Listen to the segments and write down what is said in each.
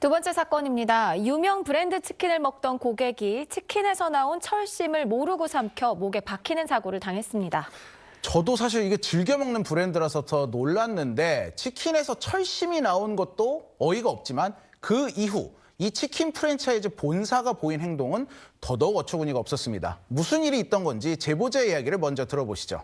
두 번째 사건입니다. 유명 브랜드 치킨을 먹던 고객이 치킨에서 나온 철심을 모르고 삼켜 목에 박히는 사고를 당했습니다. 저도 사실 이게 즐겨 먹는 브랜드라서 더 놀랐는데 치킨에서 철심이 나온 것도 어이가 없지만 그 이후 이 치킨 프랜차이즈 본사가 보인 행동은 더더욱 어처구니가 없었습니다. 무슨 일이 있던 건지 제보자의 이야기를 먼저 들어보시죠.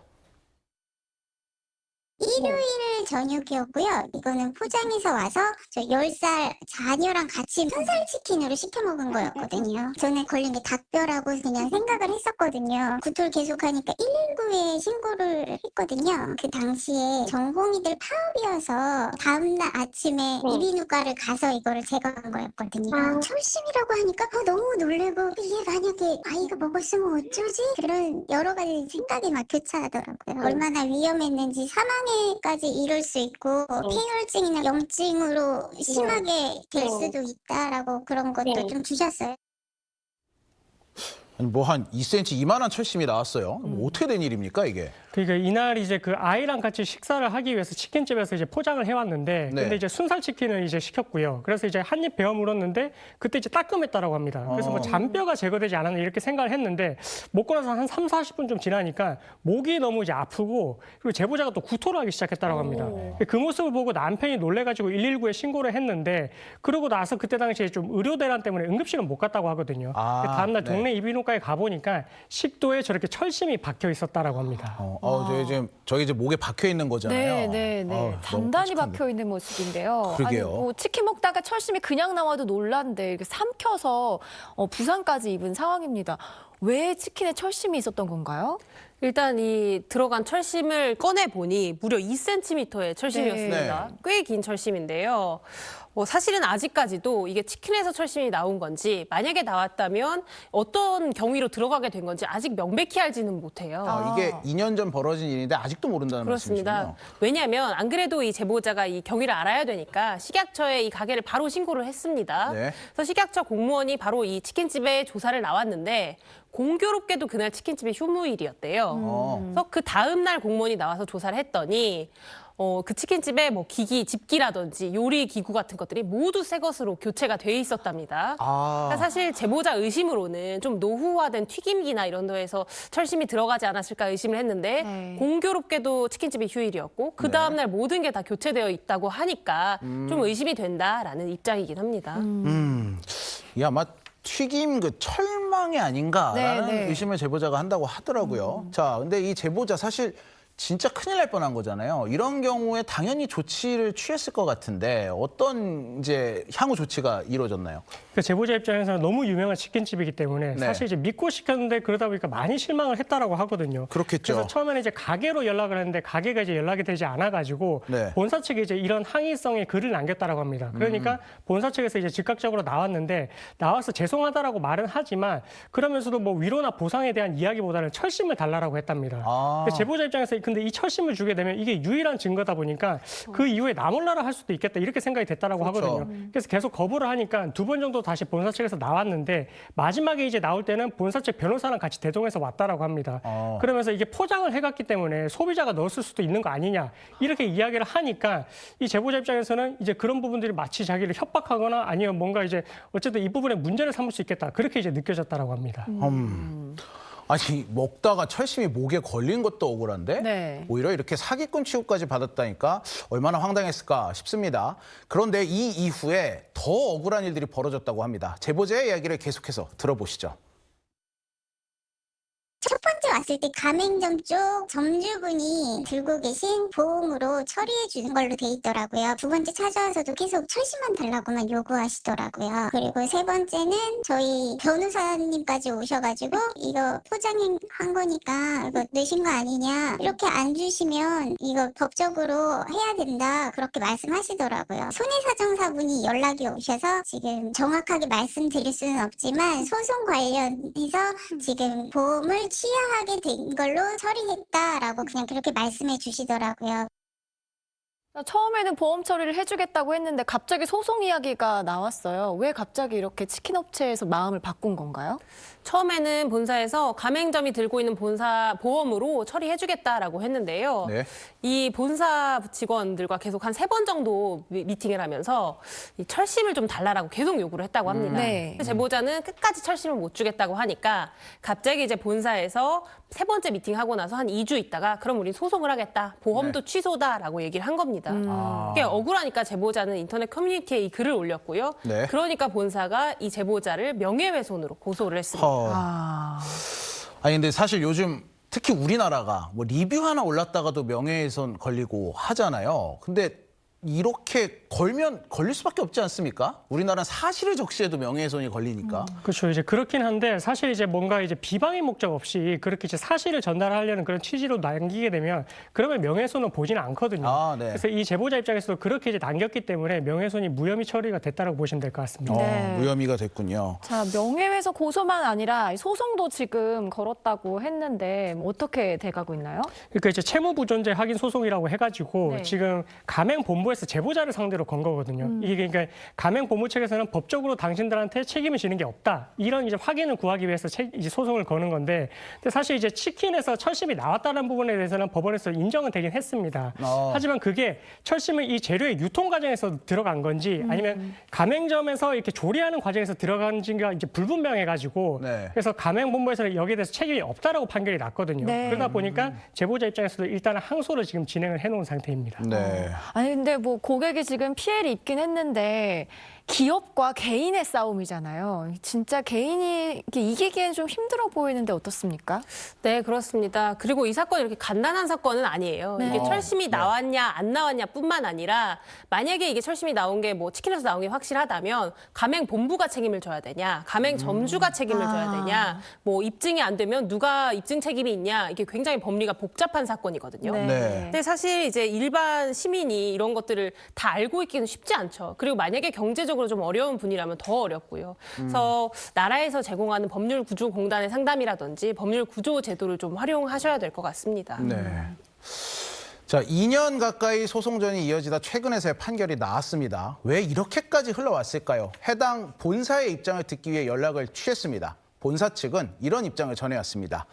일요일 저녁이었고요. 이거는 포장해서 와서 저 10살 자녀랑 같이 순살치킨으로 시켜 먹은 거였거든요. 저는 걸린 게 닭뼈라고 그냥 생각을 했었거든요. 구토를 계속하니까 119에 신고를 했거든요. 그 당시에 전공의들 파업이어서 다음날 아침에 이비인후과를 가서 이거를 제거한 거였거든요. 철심이라고 하니까 너무 놀래고 이게 만약에 아이가 먹었으면 어쩌지? 그런 여러 가지 생각이 막 교차하더라고요. 얼마나 위험했는지 사망에까지 이를 수 있고 폐혈증이나 염증으로 심하게 될 수도 있다라고 그런 것도 좀 주셨어요. 아니 뭐 한 2cm 이만한 철심이 나왔어요. 뭐 어떻게 된 일입니까 이게? 그러니까 이날 이제 그 아이랑 같이 식사를 하기 위해서 치킨집에서 이제 포장을 해왔는데, 네. 근데 이제 순살 치킨을 이제 시켰고요. 그래서 이제 한 입 베어 물었는데 그때 이제 따끔했다라고 합니다. 그래서 뭐 잔뼈가 제거되지 않았나 이렇게 생각을 했는데 먹고 나서 한 30-40분 좀 지나니까 목이 너무 이제 아프고 그리고 제보자가 또 구토를 하기 시작했다고 합니다. 그 모습을 보고 남편이 놀래가지고 119에 신고를 했는데 그러고 나서 그때 당시에 좀 의료 대란 때문에 응급실은 못 갔다고 하거든요. 다음날 네. 동네 이비인후과에 가보니까 식도에 저렇게 철심이 박혀 있었다라고 합니다. 저희 이제 목에 박혀 있는 거잖아요. 네. 너무 단단히 끔찍한데. 박혀 있는 모습인데요. 그러게요. 아니, 뭐 치킨 먹다가 철심이 그냥 나와도 놀란데 이렇게 삼켜서 부상까지 입은 상황입니다. 왜 치킨에 철심이 있었던 건가요? 일단 이 들어간 철심을 꺼내 보니 무려 2cm의 철심이었습니다. 네. 꽤 긴 철심인데요. 사실은 아직까지도 이게 치킨에서 철심이 나온 건지 만약에 나왔다면 어떤 경위로 들어가게 된 건지 아직 명백히 알지는 못해요. 이게 2년 전 벌어진 일인데 아직도 모른다는 그렇습니다. 말씀이시군요. 왜냐하면 안 그래도 이 제보자가 이 경위를 알아야 되니까 식약처에 이 가게를 바로 신고를 했습니다. 네. 그래서 식약처 공무원이 바로 이 치킨집에 조사를 나왔는데 공교롭게도 그날 치킨집이 휴무일이었대요. 그래서 그 다음 날 공무원이 나와서 조사를 했더니 그 치킨집에 뭐 기기, 집기라든지 요리 기구 같은 것들이 모두 새 것으로 교체가 돼 있었답니다. 그러니까 사실 제보자 의심으로는 좀 노후화된 튀김기나 이런 데에서 철심이 들어가지 않았을까 의심을 했는데 공교롭게도 치킨집이 휴일이었고 그 다음날 모든 게 다 교체되어 있다고 하니까 좀 의심이 된다라는 입장이긴 합니다. 이 아마 튀김 그 철망이 아닌가라는 의심을 제보자가 한다고 하더라고요. 자, 근데 이 제보자 사실 진짜 큰일 날 뻔한 거잖아요. 이런 경우에 당연히 조치를 취했을 것 같은데 어떤 이제 향후 조치가 이루어졌나요? 그 제보자 입장에서는 너무 유명한 치킨집이기 때문에 사실 이제 믿고 시켰는데 그러다 보니까 많이 실망을 했다라고 하거든요. 그렇겠죠. 그래서 처음에는 이제 가게로 연락을 했는데 가게가 이제 연락이 되지 않아가지고 본사 측에 이제 이런 항의성의 글을 남겼다라고 합니다. 그러니까 본사 측에서 이제 즉각적으로 나왔는데 나와서 죄송하다라고 말은 하지만 그러면서도 뭐 위로나 보상에 대한 이야기보다는 철심을 달라라고 했답니다. 제보자 입장에서 근데 이 철심을 주게 되면 이게 유일한 증거다 보니까 그 이후에 나 몰라라 할 수도 있겠다 이렇게 생각이 됐다라고 하거든요. 그래서 계속 거부를 하니까 2번 정도 다시 본사 측에서 나왔는데 마지막에 이제 나올 때는 본사 측 변호사랑 같이 대동해서 왔다라고 합니다. 그러면서 이게 포장을 해갔기 때문에 소비자가 넣었을 수도 있는 거 아니냐 이렇게 이야기를 하니까 이 제보자 입장에서는 이제 그런 부분들이 마치 자기를 협박하거나 아니면 뭔가 이제 어쨌든 이 부분에 문제를 삼을 수 있겠다 그렇게 이제 느껴졌다라고 합니다. 아니 먹다가 철심이 목에 걸린 것도 억울한데 오히려 이렇게 사기꾼 취급까지 받았다니까 얼마나 황당했을까 싶습니다. 그런데 이 이후에 더 억울한 일들이 벌어졌다고 합니다. 제보자의 이야기를 계속해서 들어보시죠. 첫 번째 왔을 때 가맹점 쪽 점주분이 들고 계신 보험으로 처리해 주는 걸로 돼 있더라고요. 두 번째 찾아와서도 계속 철심만 달라고만 요구하시더라고요. 그리고 세 번째는 저희 변호사님까지 오셔가지고 이거 포장한 거니까 이거 넣으신 거 아니냐 이렇게 안 주시면 이거 법적으로 해야 된다 그렇게 말씀하시더라고요. 손해사정사분이 연락이 오셔서 지금 정확하게 말씀드릴 수는 없지만 소송 관련해서 지금 보험을 취하하게 된 걸로 처리했다라고 그냥 그렇게 말씀해 주시더라고요. 처음에는 보험 처리를 해주겠다고 했는데 갑자기 소송 이야기가 나왔어요. 왜 갑자기 이렇게 치킨 업체에서 마음을 바꾼 건가요? 처음에는 본사에서 가맹점이 들고 있는 본사 보험으로 처리해주겠다라고 했는데요. 네. 이 본사 직원들과 계속 한 3번 정도 미팅을 하면서 이 철심을 좀 달라라고 계속 요구를 했다고 합니다. 네. 근데 제보자는 끝까지 철심을 못 주겠다고 하니까 갑자기 이제 본사에서 3번째 미팅하고 나서 한 2주 있다가 그럼 우린 소송을 하겠다. 보험도 취소다라고 얘기를 한 겁니다. 그게 억울하니까 제보자는 인터넷 커뮤니티에 이 글을 올렸고요. 네. 그러니까 본사가 이 제보자를 명예훼손으로 고소를 했습니다. 아니 근데 사실 요즘 특히 우리나라가 뭐 리뷰 하나 올랐다가도 명예훼손 걸리고 하잖아요. 근데 이렇게 걸면 걸릴 수밖에 없지 않습니까? 우리나라는 사실을 적시해도 명예훼손이 걸리니까. 그렇죠. 이제 그렇긴 한데 사실 이제 뭔가 이제 비방의 목적 없이 그렇게 이제 사실을 전달하려는 그런 취지로 남기게 되면 그러면 명예훼손은 보지는 않거든요. 아, 네. 그래서 이 제보자 입장에서도 그렇게 이제 남겼기 때문에 명예훼손이 무혐의 처리가 됐다고 보시면 될 것 같습니다. 네. 무혐의가 됐군요. 자, 명예훼손 고소만 아니라 소송도 지금 걸었다고 했는데 어떻게 돼가고 있나요? 그러니까 이제 채무부존재 확인 소송이라고 해가지고 네. 지금 가맹본부에서 제보자를 상대로 건 거거든요. 이게 그러니까 가맹본부 측에서는 법적으로 당신들한테 책임을 지는 게 없다. 이런 이제 확인을 구하기 위해서 이제 소송을 거는 건데, 근데 사실 이제 치킨에서 철심이 나왔다는 부분에 대해서는 법원에서 인정은 되긴 했습니다. 하지만 그게 철심은 이 재료의 유통 과정에서 들어간 건지 아니면 가맹점에서 이렇게 조리하는 과정에서 들어간지가 이제 불분명해가지고 네. 그래서 가맹본부에서는 여기에 대해서 책임이 없다라고 판결이 났거든요. 네. 그러다 보니까 제보자 입장에서도 일단은 항소를 지금 진행을 해놓은 상태입니다. 네. 아니 근데 뭐 고객이 지금 피해를 입긴 했는데 기업과 개인의 싸움이잖아요. 진짜 개인이 이렇게 이기기엔 좀 힘들어 보이는데 어떻습니까? 네, 그렇습니다. 그리고 이 사건이 이렇게 간단한 사건은 아니에요. 네. 이게 철심이 나왔냐 안 나왔냐뿐만 아니라 만약에 이게 철심이 나온 게 뭐 치킨에서 나온 게 확실하다면 가맹 본부가 책임을 져야 되냐, 가맹 점주가 책임을 져야 되냐, 뭐 입증이 안 되면 누가 입증 책임이 있냐, 이게 굉장히 법리가 복잡한 사건이거든요. 네. 근데 사실 이제 일반 시민이 이런 것들을 다 알고 있기는 쉽지 않죠. 그리고 만약에 경제적으로 좀 어려운 분이라면 더 어렵고요. 그래서 나라에서 제공하는 법률구조공단의 상담이라든지 법률구조 제도를 좀 활용하셔야 될 것 같습니다. 네. 자, 2년 가까이 소송전이 이어지다 최근에서야 판결이 나왔습니다. 왜 이렇게까지 흘러왔을까요? 해당 본사의 입장을 듣기 위해 연락을 취했습니다. 본사 측은 이런 입장을 전해왔습니다.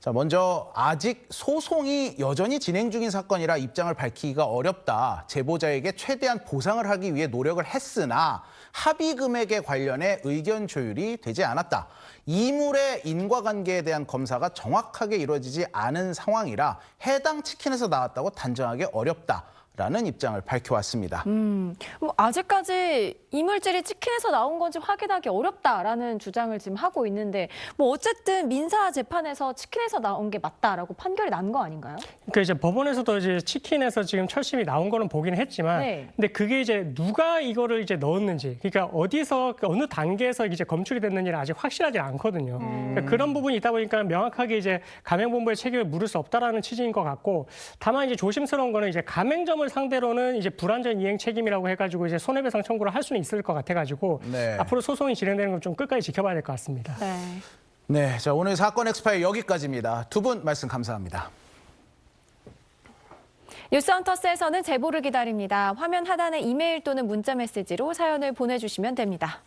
자, 먼저 아직 소송이 여전히 진행 중인 사건이라 입장을 밝히기가 어렵다. 제보자에게 최대한 보상을 하기 위해 노력을 했으나 합의 금액에 관련해 의견 조율이 되지 않았다. 이물의 인과관계에 대한 검사가 정확하게 이루어지지 않은 상황이라 해당 치킨에서 나왔다고 단정하기 어렵다라는 입장을 밝혀왔습니다. 뭐 아직까지 이물질이 치킨에서 나온 건지 확인하기 어렵다라는 주장을 지금 하고 있는데 뭐 어쨌든 민사 재판에서 치킨에서 나온 게 맞다라고 판결이 난 거 아닌가요? 그러니까 이제 법원에서도 이제 치킨에서 지금 철심이 나온 거는 보긴 했지만, 네. 근데 그게 이제 누가 이거를 이제 넣었는지, 그러니까 어디서 어느 단계에서 이제 검출이 됐는지는 아직 확실하지 않거든요. 그러니까 그런 부분이 있다 보니까 명확하게 이제 가맹본부의 책임을 물을 수 없다라는 취지인 것 같고, 다만 이제 조심스러운 거는 이제 가맹점을 상대로는 이제 불완전 이행 책임이라고 해가지고 이제 손해배상 청구를 할 수는 있을 것 같아가지고 네. 앞으로 소송이 진행되는 건 좀 끝까지 지켜봐야 될 것 같습니다. 네. 네, 자, 오늘 사건 엑스파일 여기까지입니다. 두 분 말씀 감사합니다. 뉴스헌터스에서는 제보를 기다립니다. 화면 하단에 이메일 또는 문자 메시지로 사연을 보내주시면 됩니다.